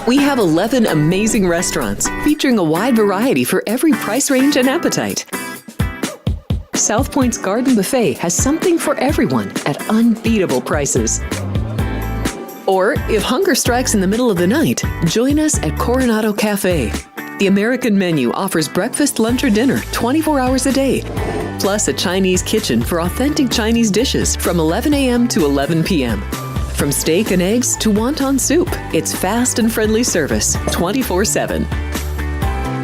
We have 11 amazing restaurants featuring a wide variety for every price range and appetite. South Point's Garden Buffet has something for everyone at unbeatable prices. Or, if hunger strikes in the middle of the night, join us at Coronado Cafe. The American menu offers breakfast, lunch, or dinner 24 hours a day, plus a Chinese kitchen for authentic Chinese dishes from 11 a.m. to 11 p.m. From steak and eggs to wonton soup, it's fast and friendly service 24/7.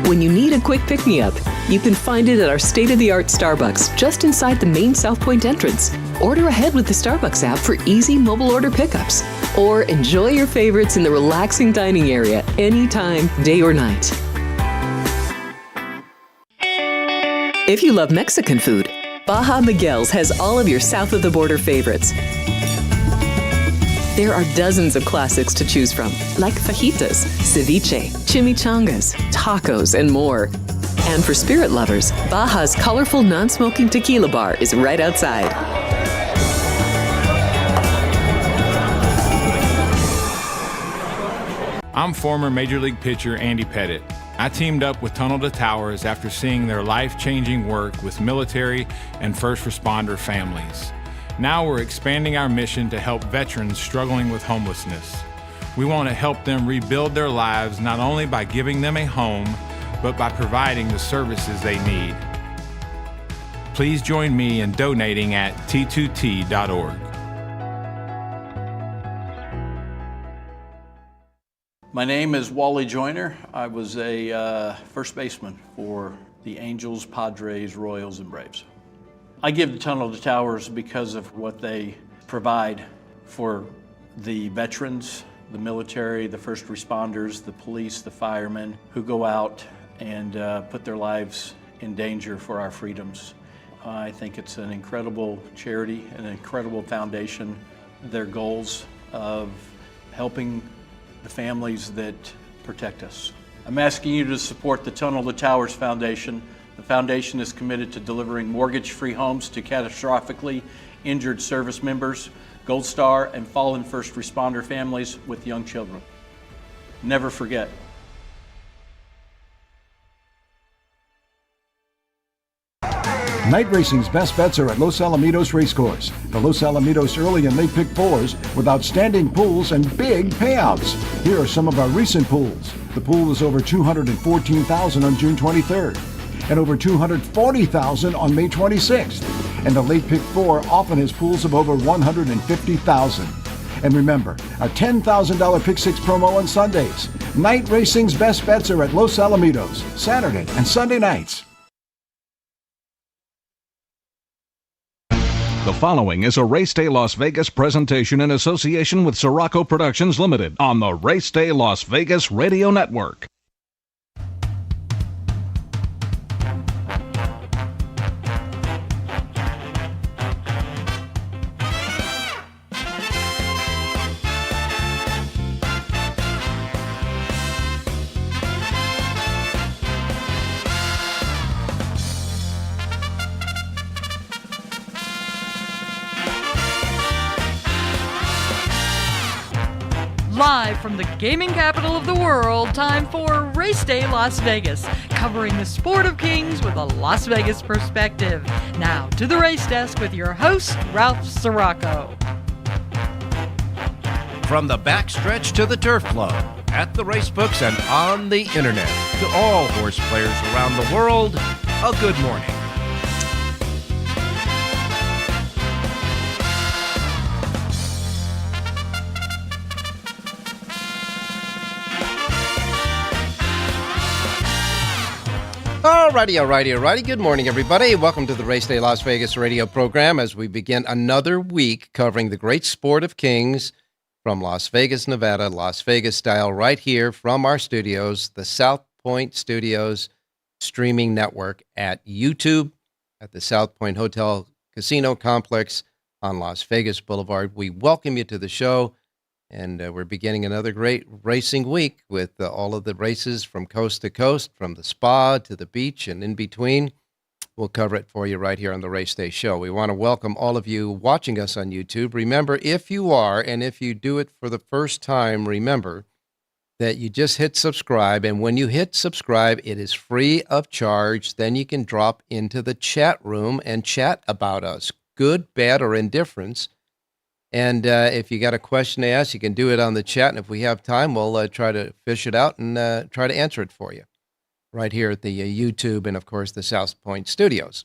When you need a quick pick-me-up, you can find it at our state-of-the-art Starbucks just inside the main South Point entrance. Order ahead with the Starbucks app for easy mobile order pickups. Or enjoy your favorites in the relaxing dining area anytime, day or night. If you love Mexican food, Baja Miguel's has all of your south-of-the-border favorites. There are dozens of classics to choose from, like fajitas, ceviche, chimichangas, tacos, and more. And for spirit lovers, Baja's colorful non-smoking tequila bar is right outside. I'm former Major League pitcher Andy Pettitte. I teamed up with Tunnel to Towers after seeing their life-changing work with military and first responder families. Now we're expanding our mission to help veterans struggling with homelessness. We want to help them rebuild their lives not only by giving them a home, but by providing the services they need. Please join me in donating at t2t.org. My name is Wally Joyner. I was a first baseman for the Angels, Padres, Royals, and Braves. I give the Tunnel to Towers because of what they provide for the veterans, the military, the first responders, the police, the firemen who go out and put their lives in danger for our freedoms. I think it's an incredible charity, an incredible foundation. Their goals of helping the families that protect us. I'm asking you to support the Tunnel to Towers Foundation. The foundation is committed to delivering mortgage-free homes to catastrophically injured service members, Gold Star, and fallen first responder families with young children. Never forget. Night racing's best bets are at Los Alamitos Racecourse. The Los Alamitos early and late pick fours with outstanding pools and big payouts. Here are some of our recent pools. The pool is over $214,000 on June 23rd and over $240,000 on May 26th. And the late pick four often has pools of over $150,000. And remember, our $10,000 pick six promo on Sundays. Night racing's best bets are at Los Alamitos, Saturday and Sunday nights. The following is a Race Day Las Vegas presentation in association with Siraco Productions Limited on the Race Day Las Vegas Radio Network. Live from the gaming capital of the world, time for Race Day Las Vegas, covering the sport of kings with a Las Vegas perspective. Now to the race desk with your host, Ralph Siraco. From the backstretch to the turf club, at the racebooks and on the internet, to all horse players around the world, a good morning. Alrighty. Good morning, everybody. Welcome to the Race Day Las Vegas radio program as we begin another week covering the great sport of kings from Las Vegas, Nevada, Las Vegas style, right here from our studios, the South Point Studios streaming network at YouTube at the South Point Hotel Casino Complex on Las Vegas Boulevard. We welcome you to the show. And we're beginning another great racing week with all of the races from coast to coast, from the spa to the beach and in between. We'll cover it for you right here on the Race Day Show. We want to welcome all of you watching us on YouTube. Remember, if you are, and if you do it for the first time, remember that you just hit subscribe. And when you hit subscribe, it is free of charge. Then you can drop into the chat room and chat about us, good, bad, or indifference. And if you got a question to ask, you can do it on the chat. And if we have time, we'll try to fish it out and try to answer it for you right here at the YouTube and, of course, the South Point studios.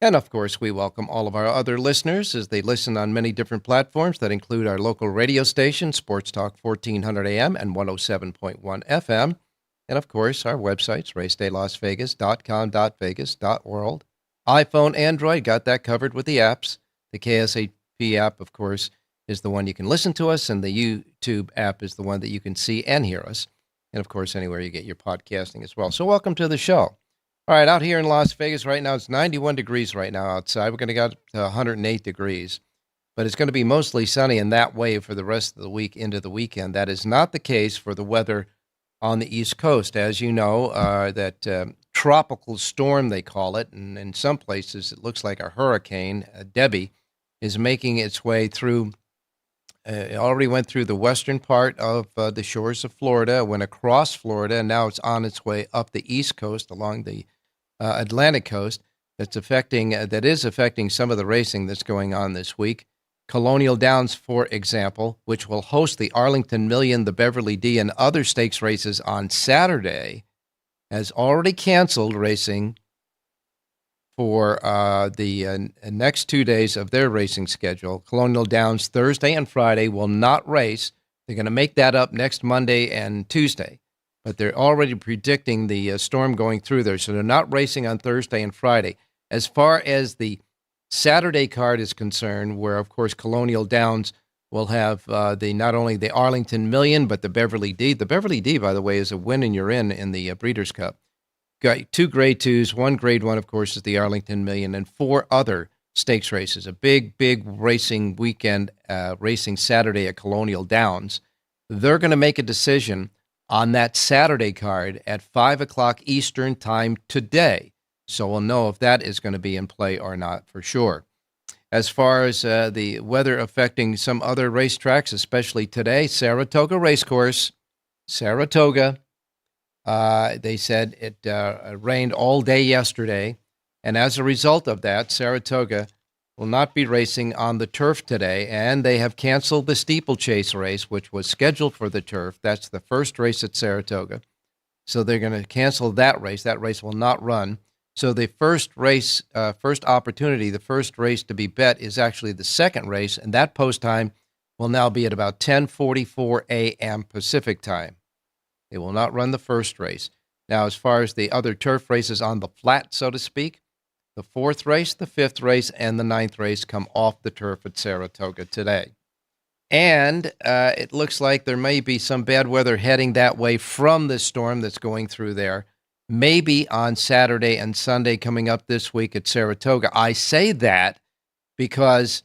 And, of course, we welcome all of our other listeners as they listen on many different platforms that include our local radio station, Sports Talk 1400 AM and 107.1 FM. And, of course, our websites, racedaylasvegas.com.vegas.world. iPhone, Android, got that covered with the apps. The KSAP app, of course, is the one you can listen to us, and the YouTube app is the one that you can see and hear us. And, of course, anywhere you get your podcasting as well. So welcome to the show. All right, out here in Las Vegas right now, it's 91 degrees right now outside. We're going to get to 108 degrees, but it's going to be mostly sunny in that way for the rest of the week into the weekend. That is not the case for the weather on the East Coast. As you know, that tropical storm, they call it, and in some places it looks like a hurricane, Debbie, is making its way through. It already went through the western part of the shores of Florida, went across Florida, and now it's on its way up the East Coast along the Atlantic coast. That is affecting some of the racing that's going on this week. Colonial Downs, for example, which will host the Arlington Million, the Beverly D, and other stakes races on Saturday, has already canceled racing for the next 2 days of their racing schedule. Colonial Downs Thursday and Friday will not race. They're going to make that up next Monday and Tuesday. But they're already predicting the storm going through there, so they're not racing on Thursday and Friday. As far as the Saturday card is concerned, where, of course, Colonial Downs will have not only the Arlington Million, but the Beverly D. The Beverly D, by the way, is a win and you're in the Breeders' Cup. Got 2 Grade 2s, 1 Grade 1, of course, is the Arlington Million, and 4 other stakes races. A big racing weekend, racing Saturday at Colonial Downs. They're going to make a decision on that Saturday card at 5 o'clock Eastern time today. So we'll know if that is going to be in play or not for sure. As far as the weather affecting some other racetracks, especially today, Saratoga Racecourse, Saratoga, they said it rained all day yesterday. And as a result of that, Saratoga will not be racing on the turf today, and they have canceled the steeplechase race, which was scheduled for the turf. That's the first race at Saratoga. So they're going to cancel that race. That race will not run. So the first race, first opportunity, the first race to be bet is actually the second race, and that post time will now be at about 10:44 a.m. Pacific time. They will not run the first race. Now, as far as the other turf races on the flat, so to speak, the 4th race, the 5th race, and the 9th race come off the turf at Saratoga today. And it looks like there may be some bad weather heading that way from this storm that's going through there, maybe on Saturday and Sunday coming up this week at Saratoga. I say that because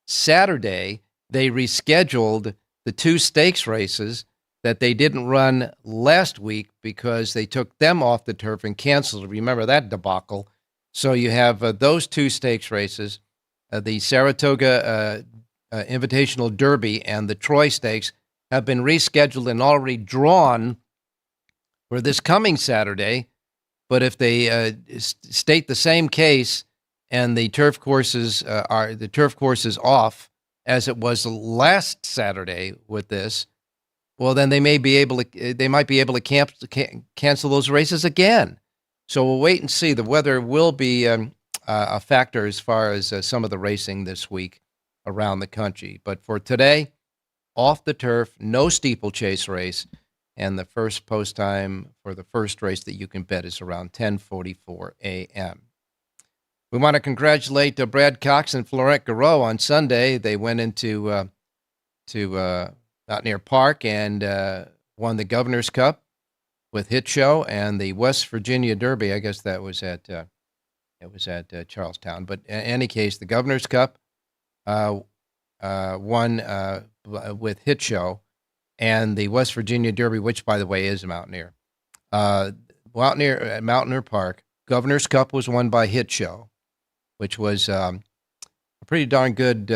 Saturday they rescheduled the 2 stakes races that they didn't run last week because they took them off the turf and canceled. Remember that debacle? So you have those 2 stakes races, the Saratoga Invitational Derby and the Troy Stakes have been rescheduled and already drawn for this coming Saturday. But if they state the same case and the turf courses off as it was last Saturday with this, well, then they might be able to cancel those races again. So we'll wait and see. The weather will be a factor as far as some of the racing this week around the country. But for today, off the turf, no steeplechase race, and the first post time for the first race that you can bet is around 10:44 a.m. We want to congratulate Brad Cox and Florent Garreau on Sunday. They went into Mountaineer Park and won the Governor's Cup with Hit Show and the West Virginia Derby. I guess that was at Charlestown. But in any case, the Governor's Cup won with Hit Show, and the West Virginia Derby, which, by the way, is a Mountaineer. Mountaineer Park. Governor's Cup was won by Hit Show, which was a pretty darn good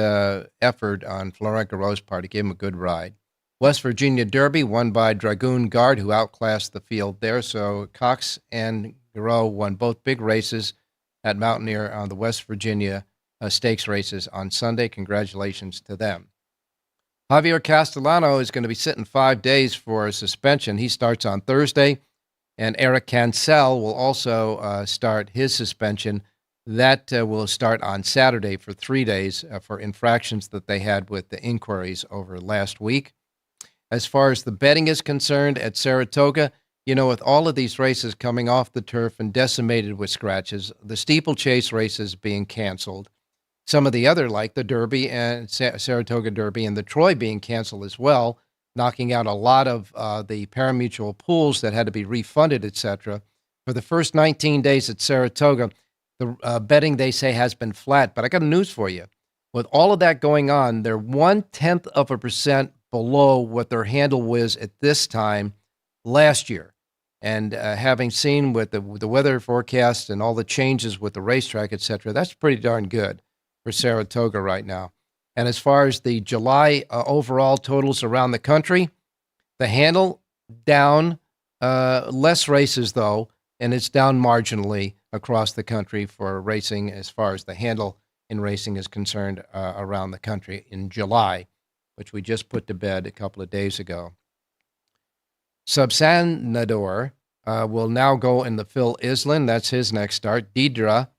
effort on Florent Garreau's part. He gave him a good ride. West Virginia Derby won by Dragoon Guard, who outclassed the field there. So Cox and Garreau won both big races at Mountaineer on the West Virginia stakes races on Sunday. Congratulations to them. Javier Castellano is going to be sitting 5 days for a suspension. He starts on Thursday, and Eric Cancel will also start his suspension. That will start on Saturday for 3 days for infractions that they had with the inquiries over last week. As far as the betting is concerned at Saratoga, with all of these races coming off the turf and decimated with scratches, the steeplechase races being canceled, some of the other, like the Derby and Saratoga Derby and the Troy being canceled as well, knocking out a lot of the parimutuel pools that had to be refunded, etc. For the first 19 days at Saratoga, the betting, they say, has been flat. But I got news for you. With all of that going on, they're 0.1% below what their handle was at this time last year. And having seen with the weather forecast and all the changes with the racetrack, etc., that's pretty darn good for Saratoga right now. And as far as the July overall totals around the country, the handle down, less races though, and it's down marginally across the country for racing as far as the handle in racing is concerned around the country in July, which we just put to bed a couple of days ago. Subsanador will now go in the Phil Island. That's his next start. Deidre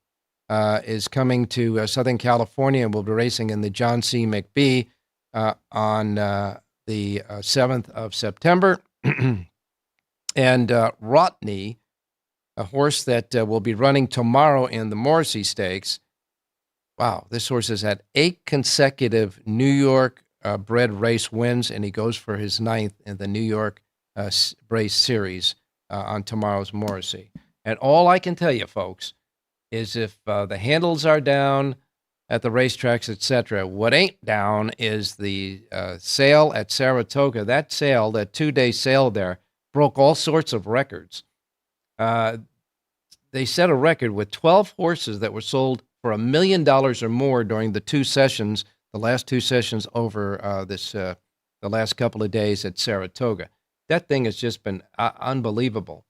is coming to Southern California and will be racing in the John C. McBee on the 7th of September. And Rotney, a horse that will be running tomorrow in the Morrissey Stakes. Wow, this horse has had 8 consecutive New York bred race wins, and he goes for his 9th in the New York race series on tomorrow's Morrissey. And all I can tell you, folks, is if the handles are down at the racetracks, etc., what ain't down is the sale at Saratoga. That sale, that 2-day sale there, broke all sorts of records. They set a record with 12 horses that were sold for $1 million or more during the 2 sessions, the last 2 sessions over the last couple of days at Saratoga. That thing has just been unbelievable.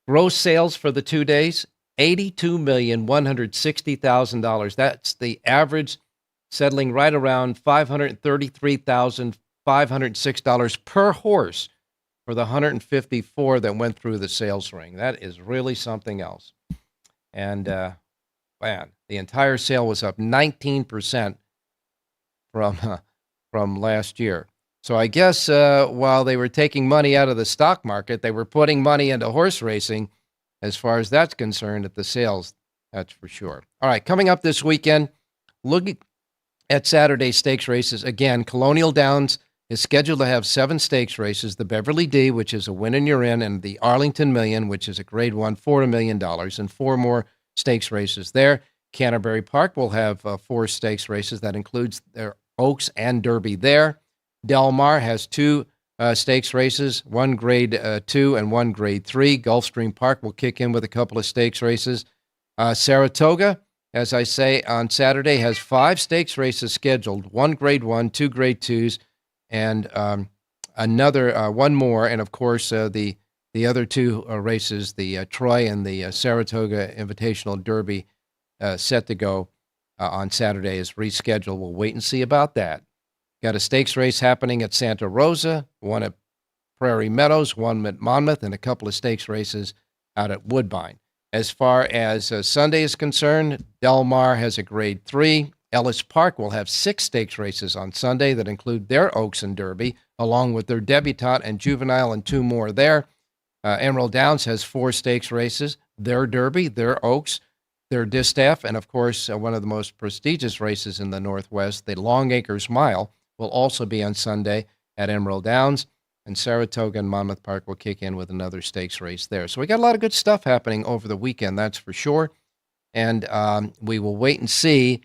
Gross sales for the 2 days, $82,160,000. That's the average, settling right around $533,506 per horse for the 154 that went through the sales ring. That is really something else. And, man, the entire sale was up 19% from last year. So I guess while they were taking money out of the stock market, they were putting money into horse racing as far as that's concerned at the sales, that's for sure. All right, coming up this weekend, looking at Saturday stakes races. Again, Colonial Downs is scheduled to have 7 stakes races, the Beverly D, which is a win and you're in, and the Arlington Million, which is a grade 1 for $1 million, and 4 more stakes races there. Canterbury Park will have 4 stakes races. That includes their Oaks and Derby there. Del Mar has 2 stakes races, 1 grade 2 and 1 grade 3. Gulfstream Park will kick in with a couple of stakes races. Saratoga, as I say, on Saturday has 5 stakes races scheduled, 1 grade 1, 2 grade 2s, and another 1 more. And, of course, the other 2 races, the Troy and the Saratoga Invitational Derby, set to go on Saturday is rescheduled. We'll wait and see about that. Got a stakes race happening at Santa Rosa, 1 at Prairie Meadows, 1 at Monmouth, and a couple of stakes races out at Woodbine. As far as Sunday is concerned, Del Mar has a grade 3. Ellis Park will have 6 stakes races on Sunday that include their Oaks and Derby, along with their Debutante and Juvenile and 2 more there. Emerald Downs has 4 stakes races, their Derby, their Oaks, their Distaff, and of course, one of the most prestigious races in the Northwest, the Long Acres Mile, will also be on Sunday at Emerald Downs, and Saratoga and Monmouth Park will kick in with another stakes race there. So we got a lot of good stuff happening over the weekend, that's for sure. And we will wait and see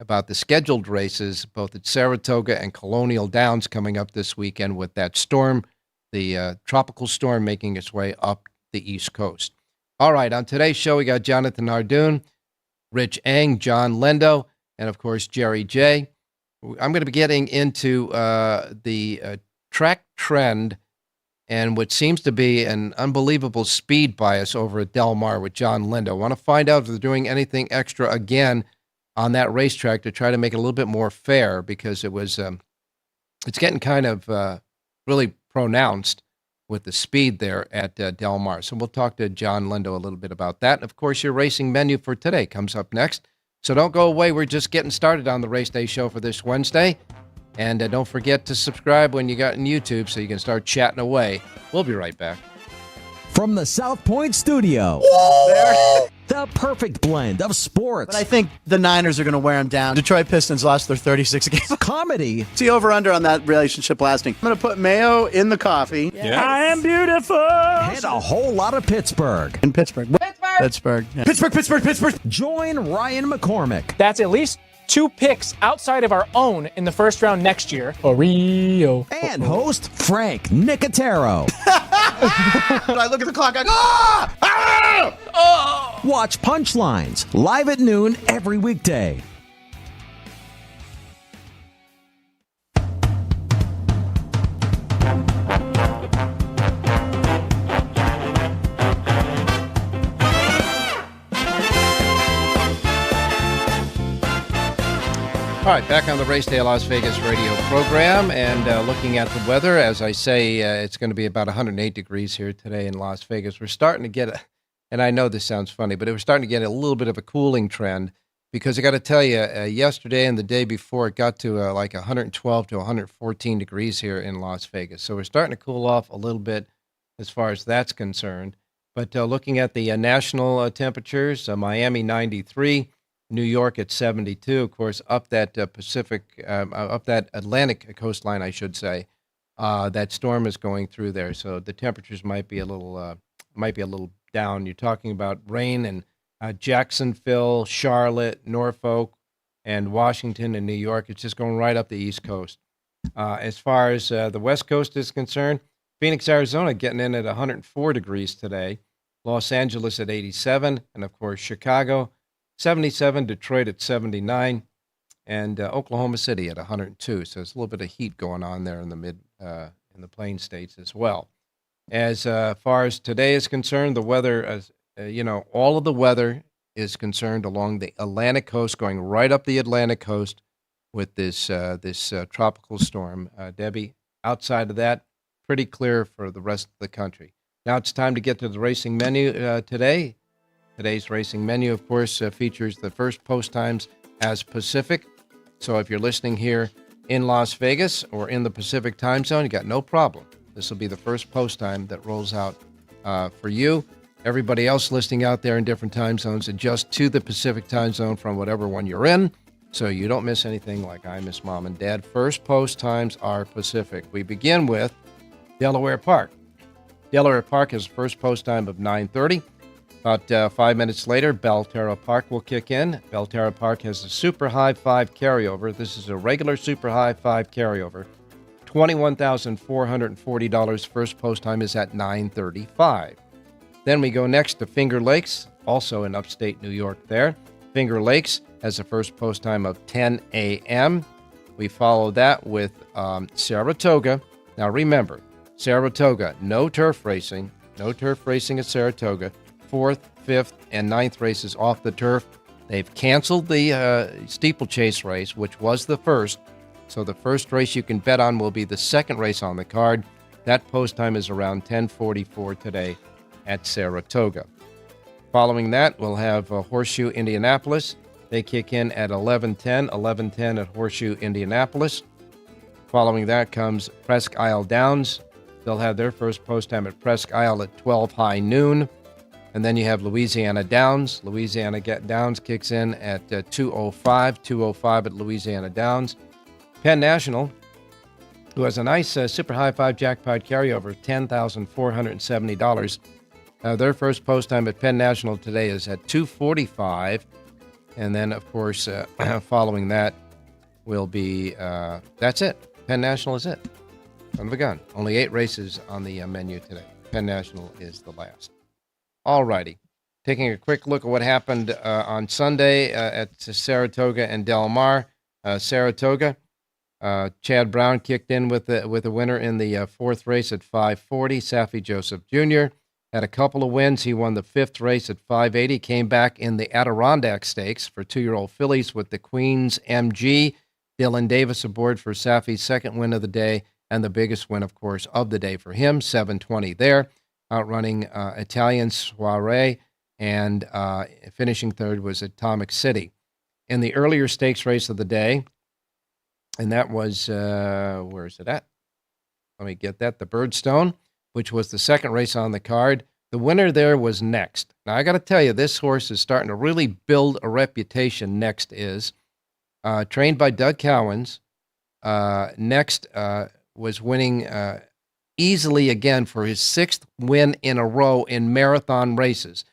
about the scheduled races, both at Saratoga and Colonial Downs coming up this weekend with that storm, the tropical storm making its way up the East Coast. All right, on today's show, we got Jonathan Hardoon, Rich Eng, John Lindo, and of course, Jerry J. I'm going to be getting into the track trend and what seems to be an unbelievable speed bias over at Del Mar with John Lindo. I want to find out if they're doing anything extra again on that racetrack to try to make it a little bit more fair, because it was it's getting kind of really pronounced with the speed there at Del Mar. So we'll talk to John Lindo a little bit about that. And of course, your racing menu for today comes up next. So don't go away. We're just getting started on the Race Day Show for this Wednesday. And don't forget to subscribe when you got in YouTube so you can start chatting away. We'll be right back. From the South Point studio, the perfect blend of sports, But I think the Niners are going to wear them down. Detroit Pistons lost their 36 games. comedy, See over-under on that relationship lasting. I'm going to put mayo in the coffee. I am beautiful, and a whole lot of Pittsburgh. In Pittsburgh. Pittsburgh. Yeah. Pittsburgh. Join Ryan McCormick. That's at least 2 picks outside of our own in the first round next year. Oreo. And host Frank Nicotero. When I look at the clock, I go, ah! Watch Punchlines live at noon every weekday. All right, back on the Race Day Las Vegas radio program, and looking at the weather. As I say, it's going to be about 108 degrees here today in Las Vegas. We're starting to get, and I know this sounds funny, but we're starting to get a little bit of a cooling trend, because I got to tell you, yesterday and the day before, it got to like 112 to 114 degrees here in Las Vegas. So we're starting to cool off a little bit as far as that's concerned. But looking at the national temperatures, Miami 93, New York at 72, of course, up that up that Atlantic coastline, I should say. That storm is going through there, so the temperatures might be a little down. You're talking about rain in Jacksonville, Charlotte, Norfolk, and Washington and New York. It's just going right up the East Coast. As far as the West Coast is concerned, Phoenix, Arizona, getting in at 104 degrees today. Los Angeles at 87, and of course Chicago 77, Detroit at 79, and Oklahoma City at 102. So there's a little bit of heat going on there in the in the Plain States as well. As far as today is concerned, the weather, all of the weather is concerned along the Atlantic coast, going right up the Atlantic coast with this tropical storm. Debbie, outside of that, pretty clear for the rest of the country. Now it's time to get to the racing menu today. Today's racing menu, of course, features the first post times as Pacific. So if you're listening here in Las Vegas or in the Pacific time zone, you got no problem. This will be the first post time that rolls out for you. Everybody else listening out there in different time zones, adjust to the Pacific time zone from whatever one you're in, so you don't miss anything like I miss Mom and Dad. First post times are Pacific. We begin with Delaware Park. Delaware Park has a first post time of 9:30. About 5 minutes later, Belterra Park will kick in. Belterra Park has a Super High 5 carryover. This is a regular Super High 5 carryover. $21,440. First post time is at 9:35. Then we go next to Finger Lakes, also in upstate New York there. Finger Lakes has a first post time of 10 a.m. We follow that with Saratoga. Now remember, Saratoga, no turf racing. No turf racing at Saratoga. 4th, 5th, and 9th races off the turf. They've canceled the steeplechase race, which was the first. So the first race you can bet on will be the second race on the card. That post time is around 10:44 today at Saratoga. Following that, we'll have Horseshoe Indianapolis. They kick in at 11:10 at Horseshoe Indianapolis. Following that comes Presque Isle Downs. They'll have their first post time at Presque Isle at 12 high noon. And then you have Louisiana Downs. Louisiana Downs kicks in at 2:05 at Louisiana Downs. Penn National, who has a nice Super High 5 jackpot carryover of $10,470. Their first post time at Penn National today is at 2:45. And then, of course, following that will be, that's it. Penn National is it. Son of a gun. Only 8 races on the menu today. Penn National is the last. All righty. Taking a quick look at what happened on Sunday at Saratoga and Del Mar. Saratoga, Chad Brown kicked in with a winner in the fourth race at 540. Safi Joseph Jr. had a couple of wins. He won the fifth race at 580. Came back in the Adirondack Stakes for 2-year-old fillies with the Queen's MG. Dylan Davis aboard for Safi's second win of the day, and the biggest win, of course, of the day for him, 720 there, outrunning Italian Soiree, and finishing third was Atomic City. In the earlier stakes race of the day, and that was, where is it at? Let me get that. The Birdstone, which was the second race on the card. The winner there was Next. Now, I got to tell you, this horse is starting to really build a reputation. Next is trained by Doug Cowens. Next was winning easily again for his sixth win in a row in marathon races.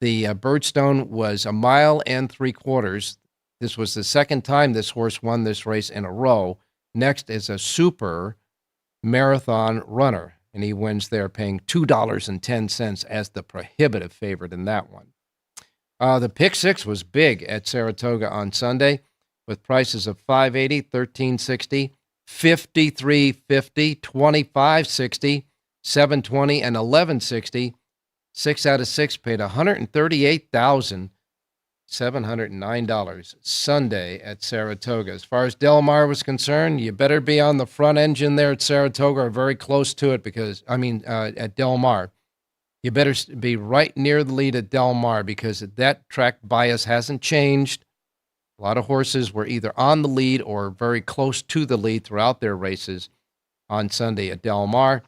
The Birdstone was 1 3/4 miles. This was the second time this horse won this race in a row. Next is a super marathon runner, and he wins there paying $2.10 as the prohibitive favorite in that one. The pick six was big at Saratoga on Sunday with prices of $5.80, $13.60, $53.50, $25.60, $7.20, and $11.60. 6 out of 6 paid $138,709 Sunday at Saratoga. As far as Del Mar was concerned, you better be on the front engine there at Saratoga or very close to it at Del Mar. You better be right near the lead at Del Mar because that track bias hasn't changed. A lot of horses were either on the lead or very close to the lead throughout their races on Sunday at Del Mar.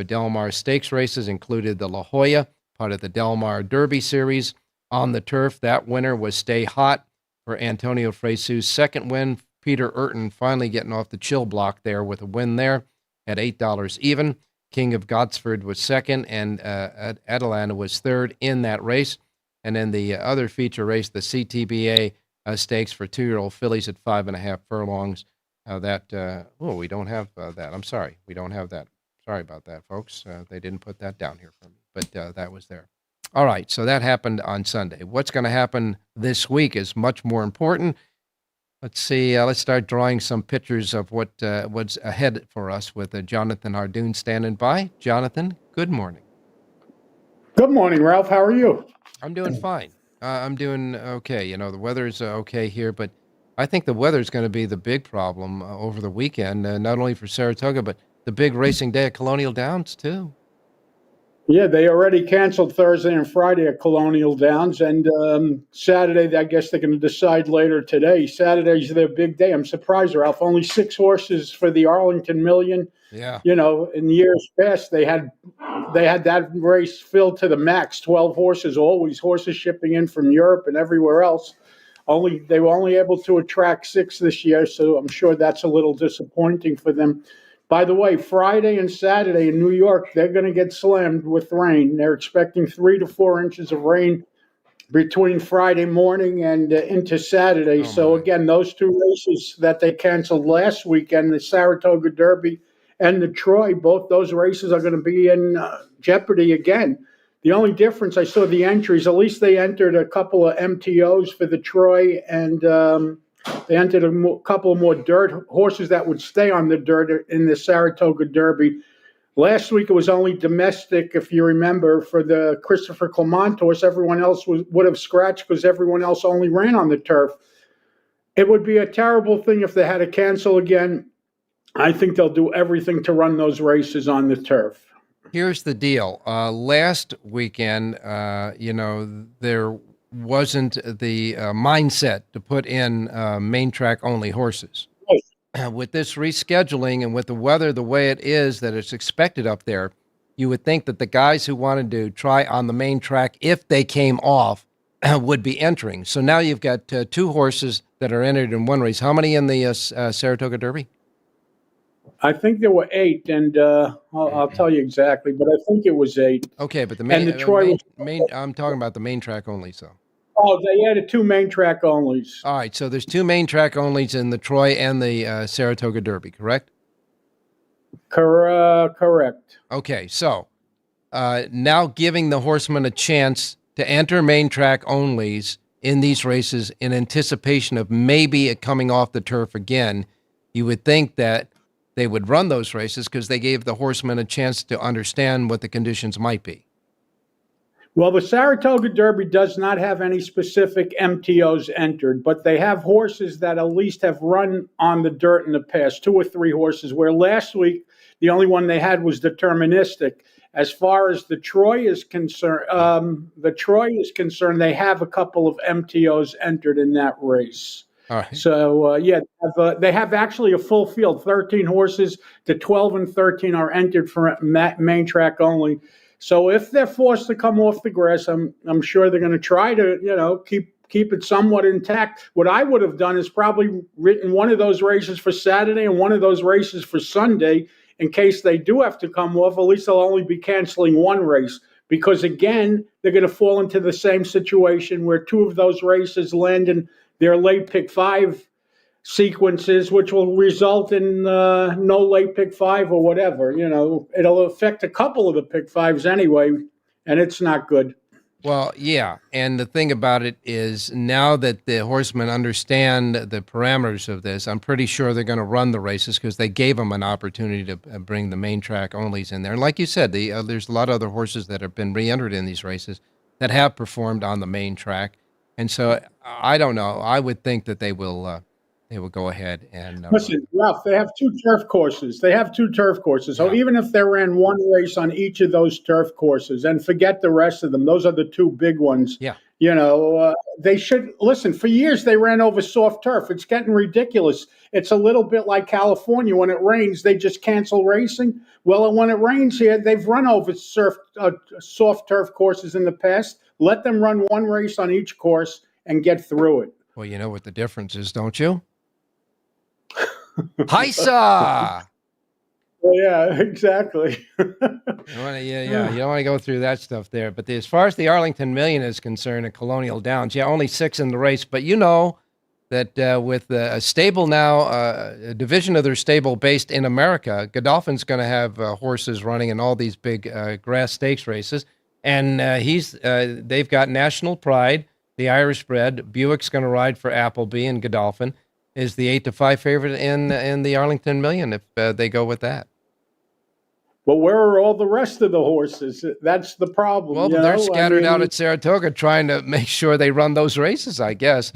Del Mar stakes races included the La Jolla, part of the Del Mar Derby Series. On the turf, that winner was Stay Hot for Antonio Fresu's second win. Peter Urton finally getting off the chill block there with a win there at $8 even. King of Gosford was second, and Atalanta was third in that race. And then the other feature race, the CTBA stakes for 2-year-old fillies at 5.5 furlongs. We don't have that. I'm sorry. We don't have that. Sorry about that, folks. They didn't put that down here for me, but that was there. All right, so that happened on Sunday. What's going to happen this week is much more important. Let's see. Let's start drawing some pictures of what's ahead for us with Jonathan Hardoon standing by. Jonathan, good morning. Good morning, Ralph. How are you? I'm doing fine. I'm doing okay. You know, the weather's okay here, but I think the weather's going to be the big problem over the weekend, not only for Saratoga, but the big racing day at Colonial Downs, too. Yeah, they already canceled Thursday and Friday at Colonial Downs, and Saturday, I guess they're going to decide later today. Saturday's their big day. I'm surprised, Ralph. Only 6 horses for the Arlington Million. Yeah. You know, in years past, they had that race filled to the max, 12 horses, always horses shipping in from Europe and everywhere else. They were only able to attract 6 this year, so I'm sure that's a little disappointing for them. By the way, Friday and Saturday in New York, they're going to get slammed with rain. They're expecting 3 to 4 inches of rain between Friday morning and into Saturday. Again, those 2 races that they canceled last weekend, the Saratoga Derby and the Troy, both those races are going to be in jeopardy again. The only difference, I saw the entries, at least they entered a couple of MTOs for the Troy, and they entered a couple of more dirt horses that would stay on the dirt in the Saratoga Derby. Last week, it was only domestic, if you remember, for the Christopher Clement horse. Everyone else would have scratched because everyone else only ran on the turf. It would be a terrible thing if they had to cancel again. I think they'll do everything to run those races on the turf. Here's the deal. Last weekend, there wasn't the mindset to put in main track only horses. Right. With this rescheduling and with the weather the way it is that it's expected up there, you would think that the guys who wanted to try on the main track, if they came off, would be entering. So now you've got 2 horses that are entered in one race. How many in the Saratoga Derby? I think there were 8, and I'll tell you exactly, but I think it was 8. Okay, but the main, and the Troy I'm talking about the main track only, so. Oh, they added 2 main track onlys. All right, so there's 2 main track onlys in the Troy and the Saratoga Derby, correct? Correct. Okay, so now giving the horsemen a chance to enter main track onlys in these races in anticipation of maybe it coming off the turf again you would think that they would run those races because they gave the horsemen a chance to understand what the conditions might be. Well, the Saratoga Derby does not have any specific MTOs entered, but they have horses that at least have run on the dirt in the past, 2 or 3 horses, where last week the only one they had was deterministic. As far as the Troy is concerned, they have a couple of MTOs entered in that race. All right. So, they have actually a full field, 13 horses. The 12 and 13 are entered for main track only. So if they're forced to come off the grass, I'm sure they're going to try to, keep it somewhat intact. What I would have done is probably written one of those races for Saturday and one of those races for Sunday in case they do have to come off. At least they'll only be canceling one race because, again, they're going to fall into the same situation where 2 of those races land in their late pick 5 sequences, which will result in no late pick 5 or whatever. It'll affect a couple of the pick 5s anyway, and it's not good. Well, yeah, and the thing about it is now that the horsemen understand the parameters of this, I'm pretty sure they're going to run the races because they gave them an opportunity to bring the main track onlys in there. And like you said, there's a lot of other horses that have been re-entered in these races that have performed on the main track. And so I don't know. I would think that they will go ahead and listen, Ralph. They have 2 turf courses. So even if they ran one race on each of those turf courses, and forget the rest of them, those are the 2 big ones. Yeah. They should listen. For years they ran over soft turf. It's getting ridiculous. It's a little bit like California. When it rains, they just cancel racing. Well, when it rains here, they've run over soft turf courses in the past. Let them run one race on each course and get through it. Well, you know what the difference is, don't you? Heisa! Well, yeah, exactly. You don't want to go through that stuff there. But as far as the Arlington Million is concerned at Colonial Downs, only 6 in the race. But you know that with a stable now, a division of their stable based in America, Godolphin's going to have horses running in all these big grass stakes races. And they've got National Pride, the Irish bred. Buick's going to ride for Appleby, and Godolphin is the 8-5 favorite in the Arlington Million if they go with that. But where are all the rest of the horses? That's the problem. Well, they're scattered out at Saratoga trying to make sure they run those races, I guess.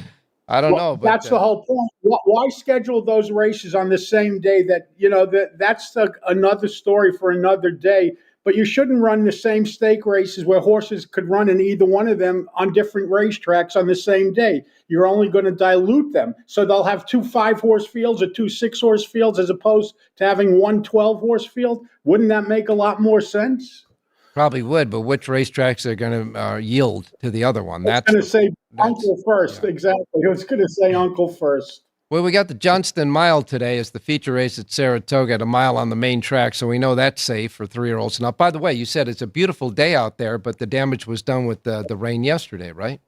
I don't know. But that's the whole point. Why schedule those races on the same day that's another story for another day. But you shouldn't run the same stake races where horses could run in either one of them on different racetracks on the same day. You're only going to dilute them. So they'll have 2 5-horse fields or 2 6-horse fields as opposed to having 1 12-horse field. Wouldn't that make a lot more sense? Probably would, but which racetracks are going to yield to the other one? I was going to say Uncle first. Yeah. Exactly. I was going to say Uncle first. Well, we got the Johnston Mile today as the feature race at Saratoga at a mile on the main track, so we know that's safe for 3-year-olds. Now, by the way, you said it's a beautiful day out there, but the damage was done with the rain yesterday, right?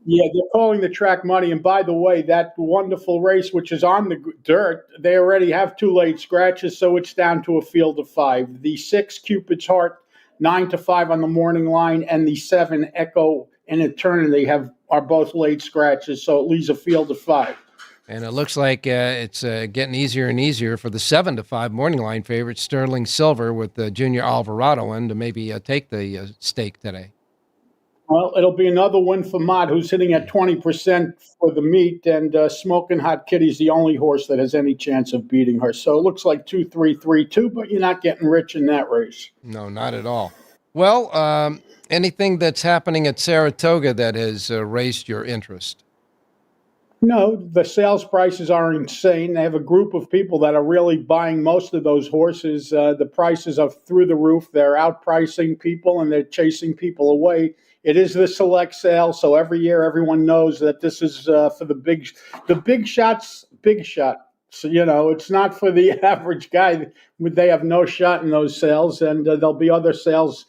Yeah, they're calling the track muddy. And by the way, that wonderful race, which is on the dirt, they already have 2 late scratches, so it's down to a field of 5. The 6, Cupid's Heart, 9-5 on the morning line, and the 7, Echo and Eternity are both late scratches, so it leaves a field of 5. And it looks like it's getting easier and easier for the 7-5 morning line favorite, Sterling Silver, with Junior Alvarado in to maybe take the stake today. Well, it'll be another win for Mott, who's hitting at 20% for the meet, and Smoking Hot Kitty's the only horse that has any chance of beating her. So it looks like 2-3-3-2, but you're not getting rich in that race. No, not at all. Well, anything that's happening at Saratoga that has raised your interest? No, the sales prices are insane. They have a group of people that are really buying most of those horses. The prices are through the roof. They're outpricing people and they're chasing people away. It is the select sale, so every year everyone knows that this is for the big shots, big shot. So, it's not for the average guy. They have no shot in those sales, and there'll be other sales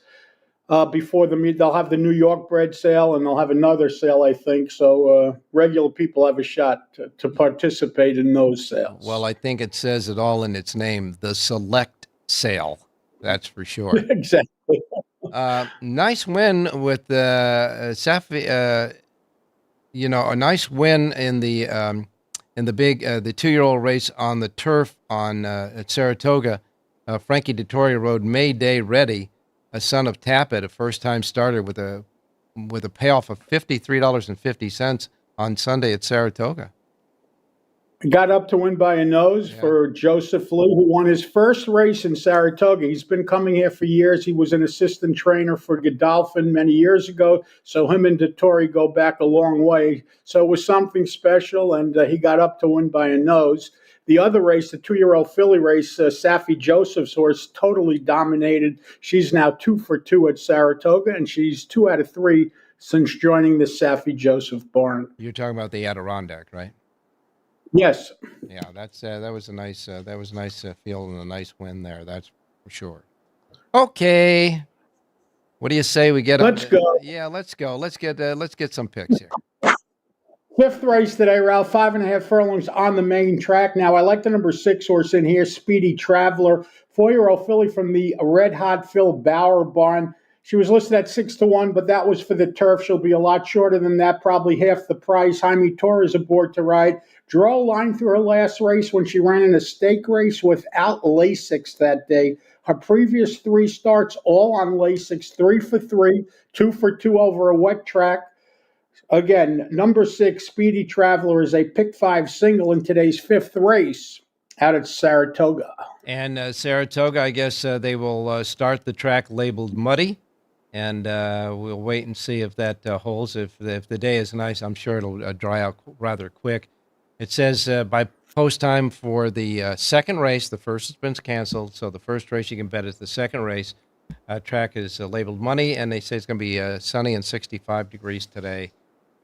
before the meet. They'll have the New York bred sale, and they'll have another sale, I think. So regular people have a shot to participate in those sales. Well, I think it says it all in its name, the select sale. That's for sure. Exactly. Nice win with Safi. A nice win in in the 2-year-old race on the turf at Saratoga, Frankie Dettori rode Mayday Ready, a son of Tappet, a first-time starter with a payoff of $53.50 on Sunday at Saratoga. Got up to win by a nose for Joseph Lee, who won his first race in Saratoga. He's been coming here for years. He was an assistant trainer for Godolphin many years ago, so him and Dettori go back a long way. So it was something special, and he got up to win by a nose. The other race, the 2-year-old filly race, Safi Joseph's horse totally dominated. She's now 2 for 2 at Saratoga, and she's 2 out of 3 since joining the Safi Joseph barn. You're talking about the Adirondack, right? Yes. Yeah, that was a nice field and a nice win there. That's for sure. Okay, what do you say we get? Let's go. Yeah, let's go. Let's get some picks here. Fifth race today, Ralph, 5.5 furlongs on the main track. Now, I like the number 6 horse in here, Speedy Traveler, 4-year-old filly from the Red Hot Phil Bauer barn. She was listed at 6-1, but that was for the turf. She'll be a lot shorter than that, probably half the price. Jaime Torres aboard to ride. Draw a line through her last race when she ran in a stake race without Lasix that day. Her previous 3 starts, all on Lasix, 3 for 3, 2 for 2 over a wet track. Again, number 6, Speedy Traveler, is a pick 5 single in today's 5th race out at Saratoga. And Saratoga, I guess they will start the track labeled muddy, and we'll wait and see if that holds. If the day is nice, I'm sure it'll dry out rather quick. It says by post time for the second race, the first has been canceled, so the first race you can bet is the second race. Track is labeled muddy, and they say it's going to be sunny and 65 degrees today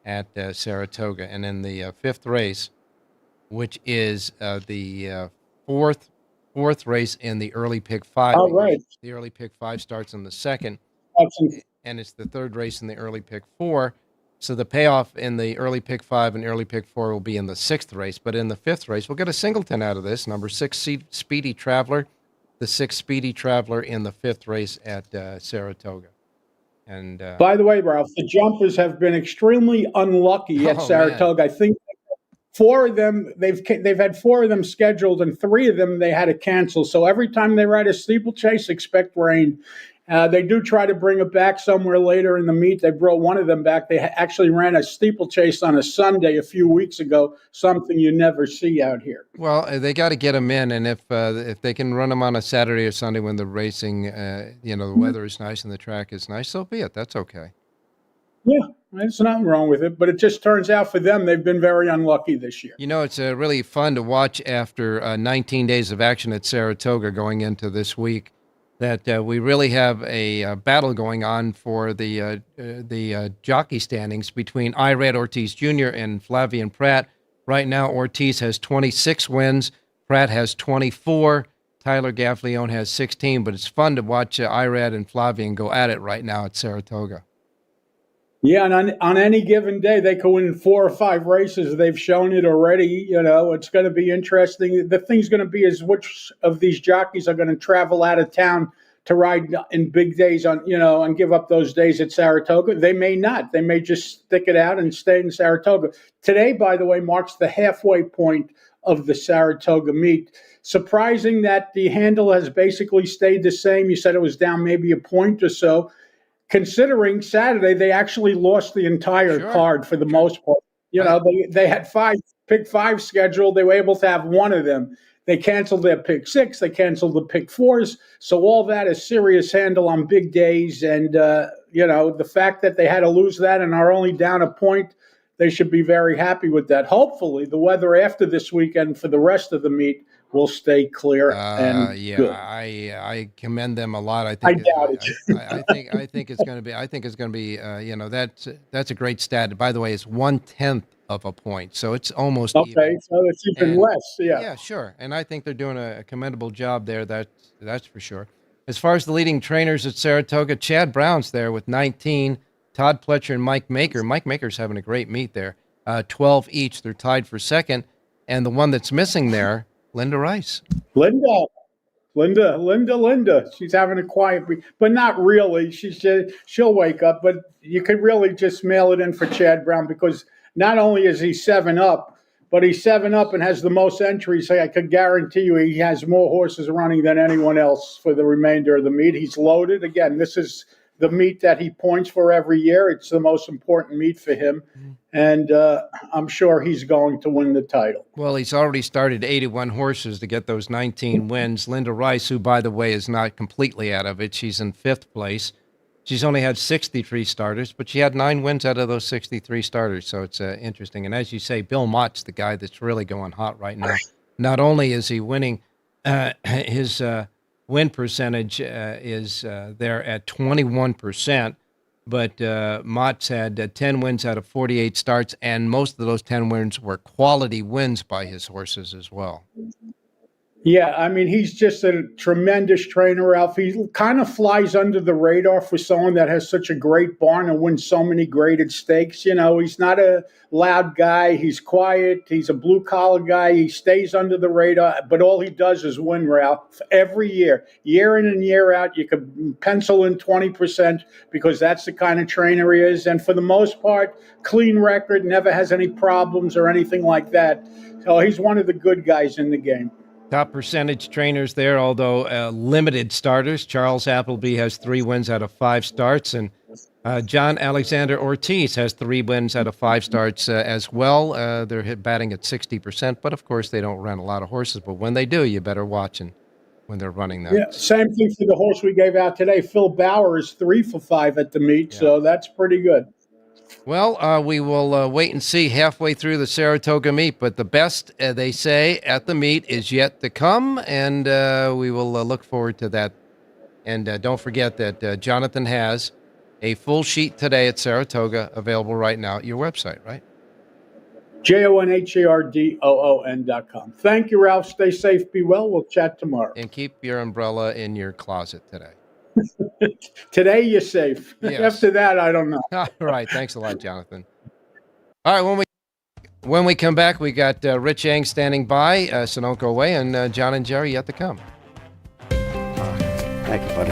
at Saratoga. And in the 5th race, which is the fourth race in the early pick 5. All right. The early pick 5 starts in the 2nd, and it's the 3rd race in the early pick 4. So the payoff in the early pick 5 and early pick 4 will be in the 6th race. But in the 5th race, we'll get a singleton out of this. Number 6, Speedy Traveler, the 6th Speedy Traveler in the 5th race at Saratoga. And by the way, Ralph, the jumpers have been extremely unlucky at Saratoga. Man. I think 4 of them, they've had 4 of them scheduled, and 3 of them they had to cancel. So every time they ride a steeplechase, expect rain. They do try to bring it back somewhere later in the meet. They brought one of them back. They actually ran a steeplechase on a Sunday a few weeks ago, something you never see out here. Well, they got to get them in, and if they can run them on a Saturday or Sunday when the racing, the weather is nice and the track is nice, so be it. That's okay. Yeah, there's nothing wrong with it, but it just turns out for them they've been very unlucky this year. You know, it's really fun to watch after 19 days of action at Saratoga going into this week. That we really have a battle going on for the jockey standings between Irad Ortiz Jr. and Flavian Pratt. Right now, Ortiz has 26 wins. Pratt has 24. Tyler Gaffleone has 16. But it's fun to watch Irad and Flavian go at it right now at Saratoga. Yeah, and on any given day, they could win 4 or 5 races. They've shown it already. You know, it's going to be interesting. The thing's going to be is which of these jockeys are going to travel out of town to ride in big days and give up those days at Saratoga. They may not. They may just stick it out and stay in Saratoga. Today, by the way, marks the halfway point of the Saratoga meet. Surprising that the handle has basically stayed the same. You said it was down maybe a point or so. Considering Saturday, they actually lost the entire card for the most part. They had pick 5 scheduled. They were able to have one of them. They canceled their pick 6. They canceled the pick 4s. So all that is serious handle on big days. And, the fact that they had to lose that and are only down a point, they should be very happy with that. Hopefully, the weather after this weekend for the rest of the meet will stay clear and good. I commend them a lot. I doubt it. I think it's going to be. That's a great stat. By the way, it's 1/10 of a point, so it's almost okay. Even. So it's even less. Yeah. Yeah, sure. And I think they're doing a commendable job there. That's for sure. As far as the leading trainers at Saratoga, Chad Brown's there with 19. Todd Pletcher and Mike Maker. Mike Maker's having a great meet there. 12 each. They're tied for second. And the one that's missing there, Linda Rice. Linda. She's having a quiet week, but not really. She'll wake up, but you could really just mail it in for Chad Brown because not only is he 7 up, but he's 7-up and has the most entries. So I could guarantee you he has more horses running than anyone else for the remainder of the meet. He's loaded. Again, this is the meet that he points for every year. It's the most important meet for him. And I'm sure he's going to win the title. Well, he's already started 81 horses to get those 19 wins. Linda Rice, who, by the way, is not completely out of it. She's in 5th place. She's only had 63 starters, but she had 9 wins out of those 63 starters, so it's interesting. And as you say, Bill Mott's the guy that's really going hot right now. Not only is he winning, his win percentage is there at 21%, but Mott's had 10 wins out of 48 starts, and most of those 10 wins were quality wins by his horses as well. Yeah, I mean, he's just a tremendous trainer, Ralph. He kind of flies under the radar for someone that has such a great barn and wins so many graded stakes. You know, he's not a loud guy. He's quiet. He's a blue-collar guy. He stays under the radar, but all he does is win, Ralph, every year. Year in and year out, you could pencil in 20% because that's the kind of trainer he is. And for the most part, clean record, never has any problems or anything like that. So he's one of the good guys in the game. Top percentage trainers there, although limited starters. Charles Appleby has 3 wins out of 5 starts, and John Alexander Ortiz has 3 wins out of 5 starts as well. They're batting at 60%, but of course they don't run a lot of horses. But when they do, you better watch when they're running them. Yeah, same thing for the horse we gave out today. Phil Bauer is 3 for 5 at the meet, so that's pretty good. Well, we will wait and see halfway through the Saratoga meet, but the best, they say, at the meet is yet to come, and we will look forward to that. And don't forget that Jonathan has a full sheet today at Saratoga available right now at your website, right? JONHARDOON.com. Thank you, Ralph. Stay safe, be well. We'll chat tomorrow. And keep your umbrella in your closet today. Today you're safe. Yes. After that, I don't know. All right. Thanks a lot, Jonathan. All right. When we come back, we got Rich Yang standing by, so don't go away, and John and Jerry yet to come. Thank you, buddy.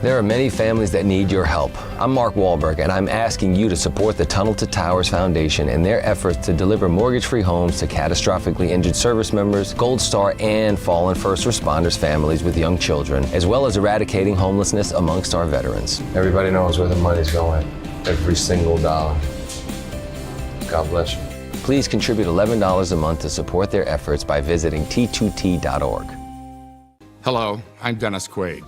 There are many families that need your help. I'm Mark Wahlberg, and I'm asking you to support the Tunnel to Towers Foundation in their efforts to deliver mortgage-free homes to catastrophically injured service members, Gold Star, and fallen first responders families with young children, as well as eradicating homelessness amongst our veterans. Everybody knows where the money's going. Every single dollar. God bless you. Please contribute $11 a month to support their efforts by visiting t2t.org. Hello, I'm Dennis Quaid.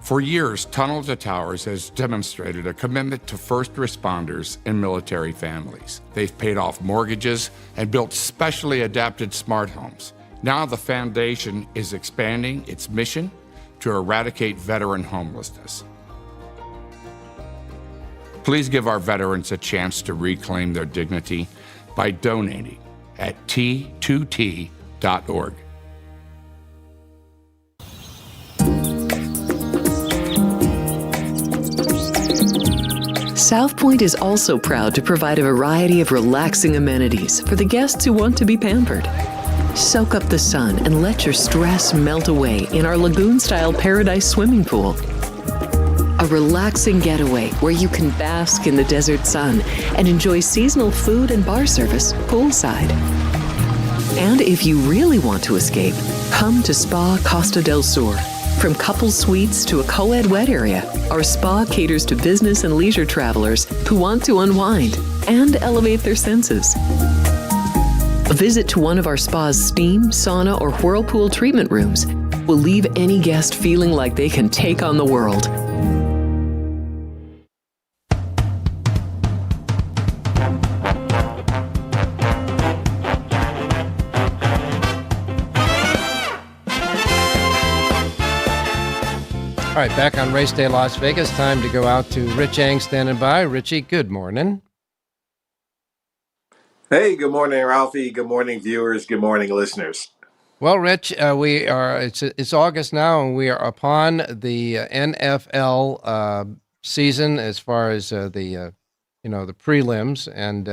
For years, Tunnel to Towers has demonstrated a commitment to first responders and military families. They've paid off mortgages and built specially adapted smart homes. Now the foundation is expanding its mission to eradicate veteran homelessness. Please give our veterans a chance to reclaim their dignity by donating at t2t.org. South Point is also proud to provide a variety of relaxing amenities for the guests who want to be pampered. Soak up the sun and let your stress melt away in our lagoon-style Paradise swimming pool. A relaxing getaway where you can bask in the desert sun and enjoy seasonal food and bar service poolside. And if you really want to escape, come to Spa Costa del Sur. From couple suites to a co-ed wet area, our spa caters to business and leisure travelers who want to unwind and elevate their senses. A visit to one of our spa's steam, sauna, or whirlpool treatment rooms will leave any guest feeling like they can take on the world. All right, back on Race Day Las Vegas. Time to go out to Rich Yang standing by. Richie, good morning. Hey, good morning, Ralphie. Good morning, viewers. Good morning, listeners. Well, Rich, it's August now, and we are upon the NFL season as far as the prelims, and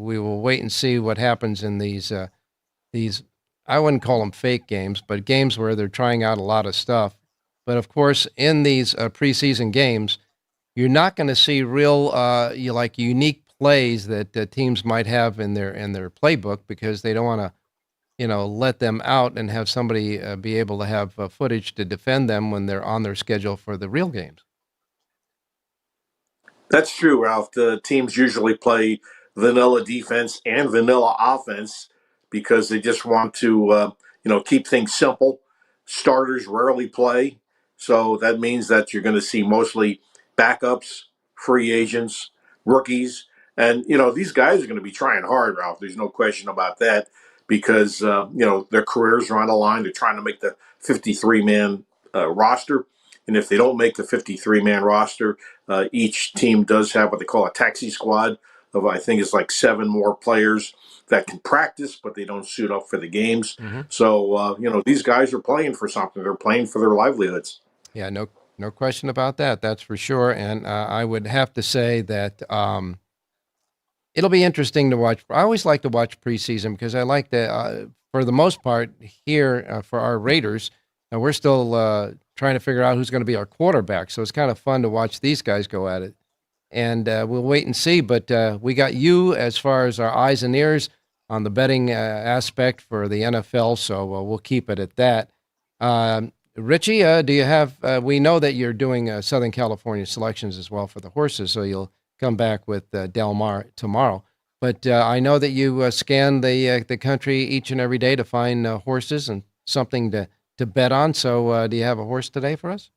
we will wait and see what happens in these I wouldn't call them fake games, but games where they're trying out a lot of stuff. But of course, in these preseason games, you're not going to see real unique plays that teams might have in their playbook because they don't want to, let them out and have somebody be able to have footage to defend them when they're on their schedule for the real games. That's true, Ralph. The teams usually play vanilla defense and vanilla offense because they just want to, keep things simple. Starters rarely play, so that means that you're going to see mostly backups, free agents, rookies, and these guys are going to be trying hard, Ralph. There's no question about that because their careers are on the line. They're trying to make the 53-man roster. And if they don't make the 53-man roster, each team does have what they call a taxi squad of, I think it's like 7 more players that can practice, but they don't suit up for the games. Mm-hmm. So, these guys are playing for something. They're playing for their livelihoods. Yeah, no question about that. That's for sure. And I would have to say that it'll be interesting to watch. I always like to watch preseason because I like to, for the most part here for our Raiders, we're still trying to figure out who's going to be our quarterback. So it's kind of fun to watch these guys go at it. And we'll wait and see. But we got you as far as our eyes and ears on the betting aspect for the NFL. So we'll keep it at that. Richie, do you have, we know that you're doing Southern California selections as well for the horses. So you'll come back with Del Mar tomorrow. But I know that you scan the country each and every day to find horses and something to bet on. So do you have a horse today for us?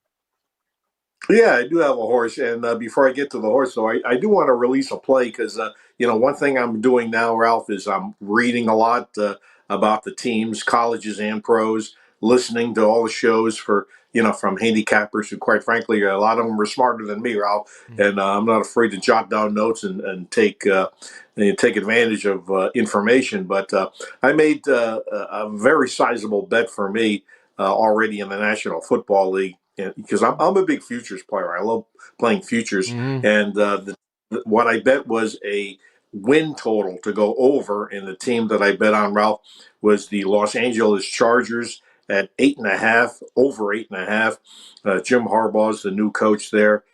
Yeah, I do have a horse. And before I get to the horse, though, I do want to release a play because, one thing I'm doing now, Ralph, is I'm reading a lot about the teams, colleges and pros, listening to all the shows for, from handicappers who, quite frankly, a lot of them are smarter than me, Ralph. Mm-hmm. And I'm not afraid to jot down notes and take advantage of information. But I made a very sizable bet for me already in the National Football League because I'm a big futures player. I love playing futures. Mm-hmm. And what I bet was a win total to go over, and the team that I bet on, Ralph, was the Los Angeles Chargers at 8.5, over 8.5. Jim Harbaugh's the new coach there.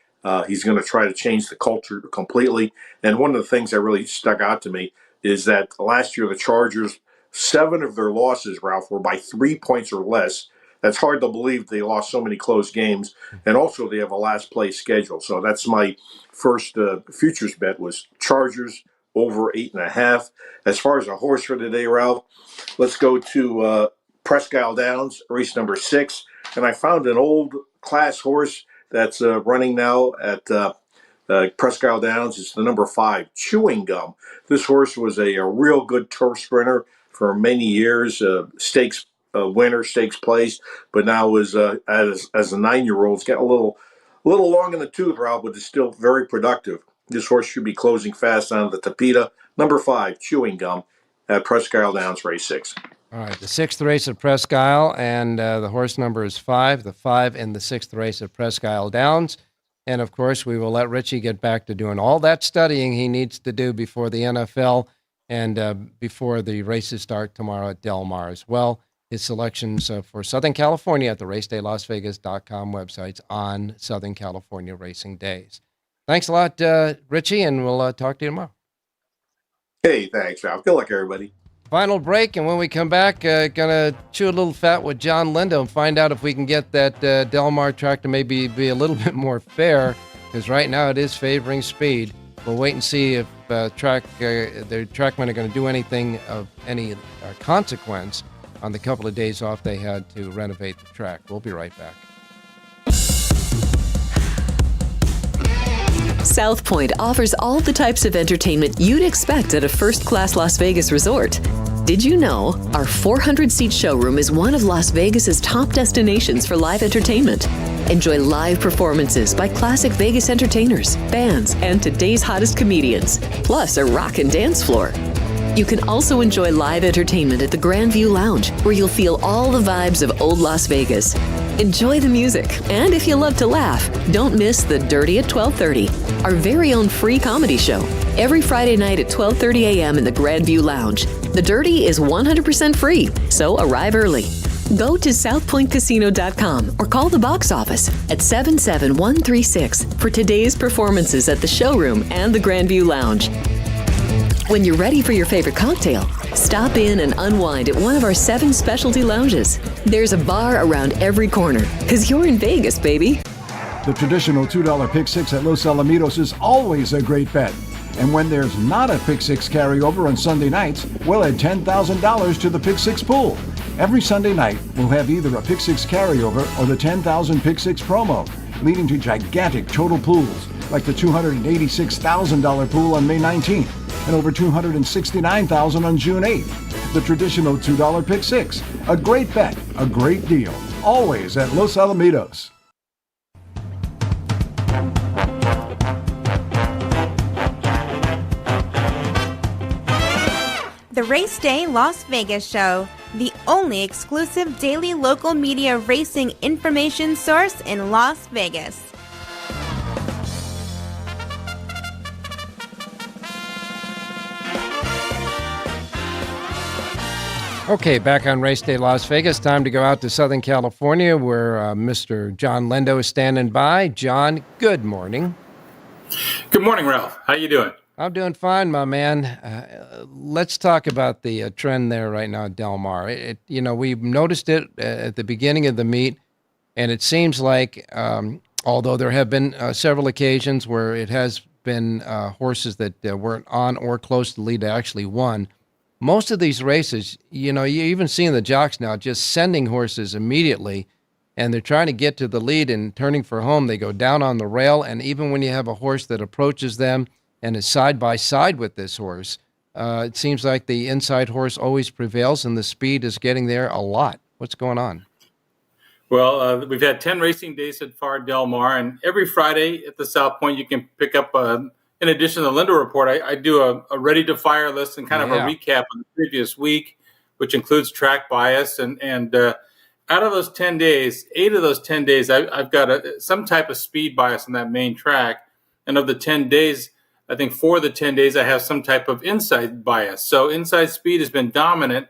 He's going to try to change the culture completely. And one of the things that really stuck out to me is that last year the Chargers, 7 of their losses, Ralph, were by 3 points or less. That's hard to believe they lost so many close games. And also they have a last place schedule. So that's my first futures bet was Chargers over 8.5. As far as a horse for today, Ralph, let's go to Presque Isle Downs, race number 6. And I found an old class horse that's running now at Presque Isle Downs. It's the number 5, Chewing Gum. This horse was a real good turf sprinter for many years, stakes winner, stakes place, but now is as a 9-year-old, it's getting a little long in the tooth, Ralph, but it's still very productive. This horse should be closing fast on the Tapeta. Number 5, Chewing Gum, at Presque Isle Downs, race 6. All right, the 6th race at Presque Isle, and the horse number is 5, the 5 in the 6th race at Presque Isle Downs. And, of course, we will let Richie get back to doing all that studying he needs to do before the NFL and before the races start tomorrow at Del Mar as well. His selections for Southern California at the RacedayLasVegas.com websites on Southern California racing days. Thanks a lot, Richie, and we'll talk to you tomorrow. Hey, thanks, Ralph. Good luck, everybody. Final break, and when we come back, gonna chew a little fat with John Lindo and find out if we can get that Del Mar track to maybe be a little bit more fair, because right now it is favoring speed. We'll wait and see if the trackmen are going to do anything of any consequence on the couple of days off they had to renovate the track. We'll be right back. South Point offers all the types of entertainment you'd expect at a first-class Las Vegas resort. Did you know our 400-seat showroom is one of Las Vegas's top destinations for live entertainment? Enjoy live performances by classic Vegas entertainers, bands, and today's hottest comedians, plus a rock and dance floor. You can also enjoy live entertainment at the Grand View Lounge, where you'll feel all the vibes of old Las Vegas. Enjoy the music, and if you love to laugh, don't miss The Dirty at 12:30, our very own free comedy show. Every Friday night at 12:30 a.m. in the Grand View Lounge. The Dirty is 100% free, so arrive early. Go to southpointcasino.com or call the box office at 77136 for today's performances at the showroom and the Grand View Lounge. When you're ready for your favorite cocktail, stop in and unwind at one of our 7 specialty lounges. There's a bar around every corner, because you're in Vegas, baby. The traditional $2 Pick Six at Los Alamitos is always a great bet. And when there's not a Pick Six carryover on Sunday nights, we'll add $10,000 to the Pick Six pool. Every Sunday night, we'll have either a Pick Six carryover or the 10,000 Pick Six promo, leading to gigantic total pools, like the $286,000 pool on May 19th and over $269,000 on June 8th. The traditional $2 Pick Six, a great bet, a great deal, always at Los Alamitos. The Race Day Las Vegas Show, the only exclusive daily local media racing information source in Las Vegas. Okay, back on Race Day Las Vegas. Time to go out to Southern California where Mr. John Lindo is standing by. John, good morning. Good morning, Ralph. How you doing? I'm doing fine, my man. Let's talk about the trend there right now at Del Mar. We've noticed it at the beginning of the meet, and it seems like, although there have been several occasions where it has been horses that weren't on or close to the lead that actually won, most of these races, you're even seeing the jocks now just sending horses immediately, and they're trying to get to the lead and turning for home. They go down on the rail, and even when you have a horse that approaches them and is side by side with this horse, it seems like the inside horse always prevails, and the speed is getting there a lot. What's going on? Well, we've had 10 racing days at Far Del Mar, and every Friday at the South Point, you can pick up, in addition to the Lindo report, I do a ready-to-fire list and kind of a recap of the previous week, which includes track bias. And out of those 10 days, 8 of those 10 days, I've got some type of speed bias on that main track. And of the 10 days, I think 4 of the 10 days I have some type of inside bias. So inside speed has been dominant,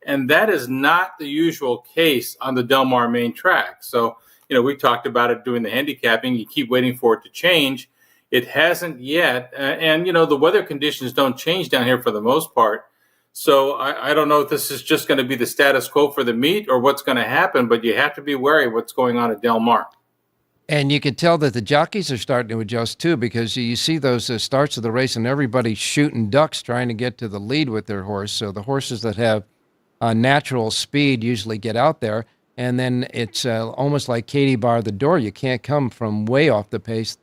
and that is not the usual case on the Del Mar main track. So, we talked about it doing the handicapping. You keep waiting for it to change. It hasn't yet. And the weather conditions don't change down here for the most part. So I don't know if this is just going to be the status quo for the meet or what's going to happen, but you have to be wary of what's going on at Del Mar. And you can tell that the jockeys are starting to adjust too, because you see those starts of the race and everybody's shooting ducks trying to get to the lead with their horse. So the horses that have natural speed usually get out there, and then it's almost like Katie bar the door. You can't come from way off the pace,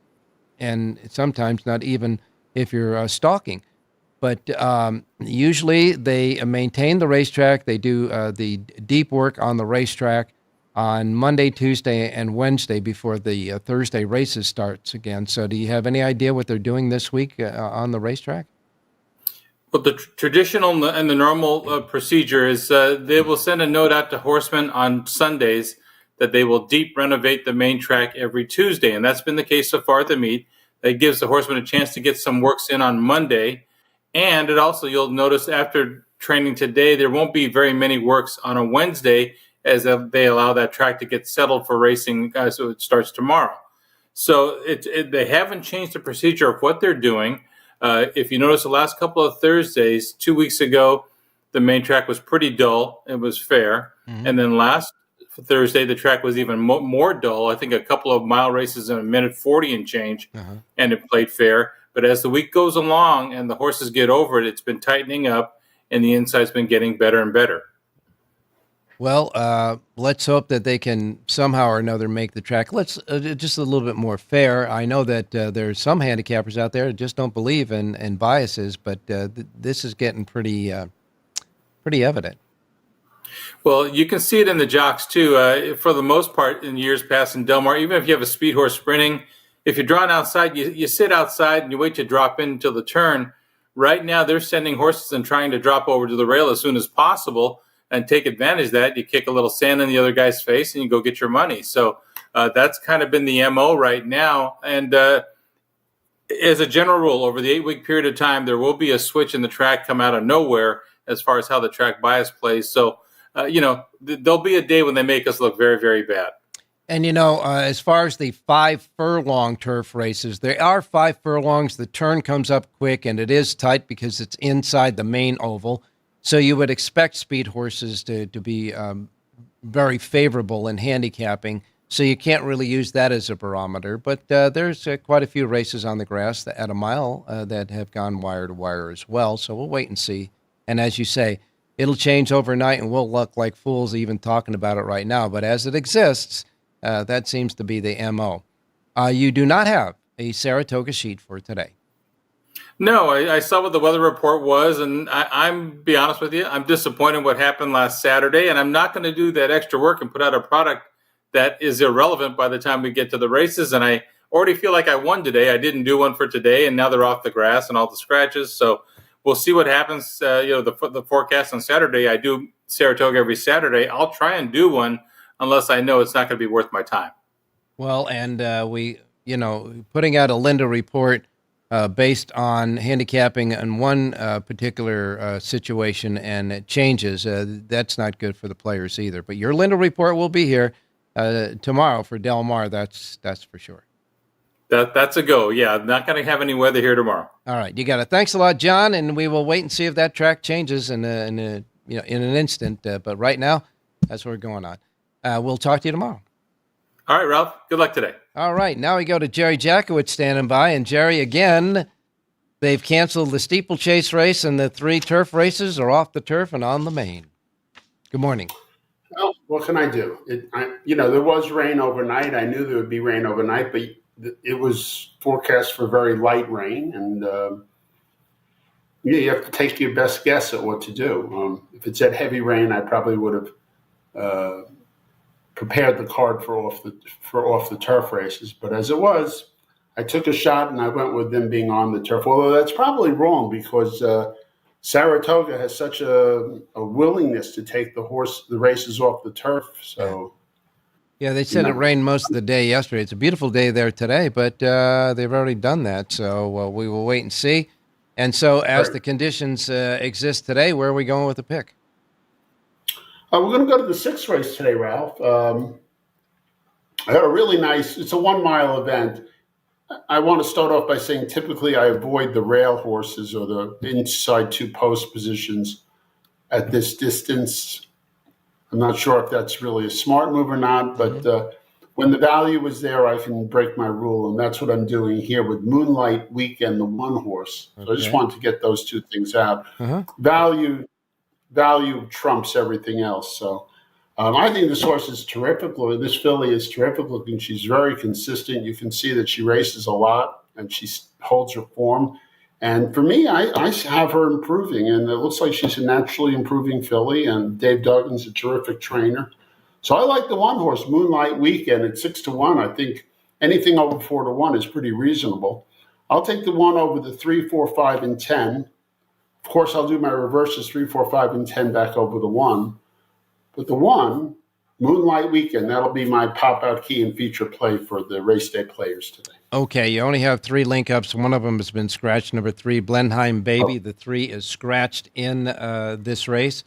and sometimes not even if you're stalking. But usually they maintain the racetrack. They do the deep work on the racetrack on Monday, Tuesday, and Wednesday before the Thursday races starts again. So do you have any idea what they're doing this week on the racetrack? Well, the traditional and the normal procedure is they will send a note out to horsemen on Sundays that they will deep renovate the main track every Tuesday. And that's been the case so far at the meet. That gives the horsemen a chance to get some works in on Monday. And it also, you'll notice after training today, there won't be very many works on a Wednesday as they allow that track to get settled for racing, so it starts tomorrow. So they haven't changed the procedure of what they're doing. If you notice the last couple of Thursdays, 2 weeks ago, the main track was pretty dull. It was fair. Mm-hmm. And then last Thursday, the track was even more dull. I think a couple of mile races in a minute 40 and change, and it played fair. But as the week goes along and the horses get over it, it's been tightening up, and the inside's been getting better and better. Well, let's hope that they can somehow or another make the track just a little bit more fair. I know that there's some handicappers out there that just don't believe in biases, but this is getting pretty evident. Well, you can see it in the jocks, too. For the most part, in years past in Del Mar, even if you have a speed horse sprinting, if you're drawn outside, you sit outside and you wait to drop in until the turn. Right now, they're sending horses and trying to drop over to the rail as soon as possible and take advantage of that. You kick a little sand in the other guy's face and you go get your money. So that's kind of been the MO right now. And as a general rule, over the 8-week period of time, there will be a switch in the track come out of nowhere as far as how the track bias plays. So, there'll be a day when they make us look very, very bad. And, as far as the 5 furlong turf races, there are 5 furlongs. The turn comes up quick, and it is tight because it's inside the main oval. So you would expect speed horses to be very favorable in handicapping. So you can't really use that as a barometer. But there's quite a few races on the grass at a mile that have gone wire to wire as well. So we'll wait and see. And as you say, it'll change overnight, and we'll look like fools even talking about it right now. But as it exists, that seems to be the MO. You do not have a Saratoga sheet for today. No, I saw what the weather report was, and I'm be honest with you, I'm disappointed what happened last Saturday, and I'm not going to do that extra work and put out a product that is irrelevant by the time we get to the races. And I already feel like I won today. I didn't do one for today, and now they're off the grass and all the scratches. So we'll see what happens. The forecast on Saturday, I do Saratoga every Saturday. I'll try and do one unless I know it's not going to be worth my time. Well, and we, putting out a Lindo report based on handicapping in one particular situation, and it changes, that's not good for the players either. But your Lindo report will be here tomorrow for Del Mar. That's for sure. That's a go. Yeah, I'm not going to have any weather here tomorrow. All right, you got it. Thanks a lot, John, and we will wait and see if that track changes in an instant. But right now, that's what we're going on. We'll talk to you tomorrow. All right, Ralph. Good luck today. All right. Now we go to Jerry Jacovitz standing by. And Jerry, again, they've canceled the steeplechase race, and the 3 turf races are off the turf and on the main. Good morning. Well, what can I do? There was rain overnight. I knew there would be rain overnight, but it was forecast for very light rain. And, you have to take your best guess at what to do. If it said heavy rain, I probably would have prepared the card for off the turf races. But as it was, I took a shot and I went with them being on the turf. Although that's probably wrong because Saratoga has such a willingness to take the races off the turf. So yeah, they said it rained most of the day yesterday. It's a beautiful day there today, but they've already done that. So we will wait and see. And so as the conditions exist today, where are we going with the pick? We're going to go to the 6th race today, Ralph. I had a really nice, it's a 1 mile event. I want to start off by saying typically I avoid the rail horses or the inside 2 post positions at this distance. I'm not sure if that's really a smart move or not, but when the value is there, I can break my rule. And that's what I'm doing here with Moonlight Weekend, the 1 horse. So I just wanted to get those 2 things out. Value trumps everything else. So I think this horse is terrific. This filly is terrific looking. She's very consistent. You can see that she races a lot and she holds her form. And for me, I have her improving, and it looks like she's a naturally improving filly. And Dave Duggan's a terrific trainer. So I like the 1 horse, Moonlight Weekend, at 6-1. I think anything over 4-1 is pretty reasonable. I'll take the 1 over the 3, 4, 5, and 10. Of course, I'll do my reverses 3, 4, 5, and 10 back over the 1. But the 1, Moonlight Weekend, that'll be my pop-out key and feature play for the race day players today. Okay, you only have 3 link-ups. One of them has been scratched. Number 3, Blenheim Baby. The 3 is scratched in this race.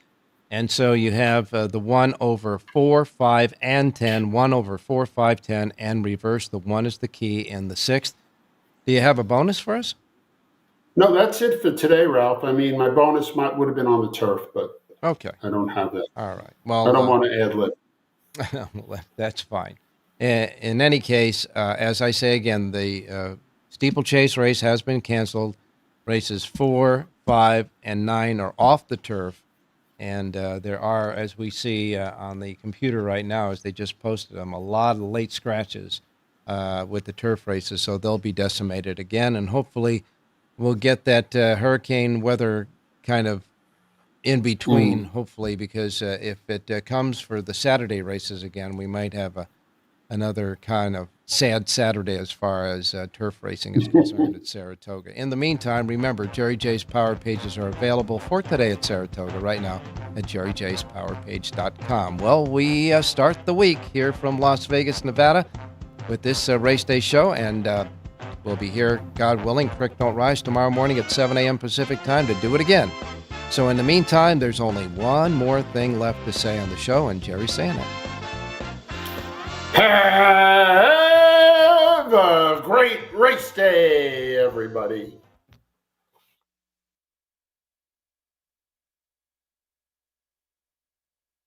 And so you have the 1 over 4, 5, and 10, 1 over 4, 5, 10, and reverse. The 1 is the key in the 6th. Do you have a bonus for us? No, that's it for today, Ralph. I mean, my bonus would have been on the turf, but okay, I don't have that. All right. Well, I don't want to ad lib. Well, that's fine. In any case, as I say again, the steeplechase race has been canceled. Races 4, 5, and 9 are off the turf. And there are, as we see on the computer right now, as they just posted them, a lot of late scratches with the turf races. So they'll be decimated again. And hopefully we'll get that hurricane weather kind of in between, hopefully, because if it comes for the Saturday races again, we might have another kind of sad Saturday as far as turf racing is concerned at Saratoga. In the meantime, remember, Jerry J's Power Pages are available for today at Saratoga right now at jerryjspowerpage.com. Well, we start the week here from Las Vegas, Nevada with this race day show, and we'll be here, God willing, Creek Don't Rise, tomorrow morning at 7 a.m. Pacific time to do it again. So in the meantime, there's only one more thing left to say on the show, and Jerry's saying it. Have a great race day, everybody.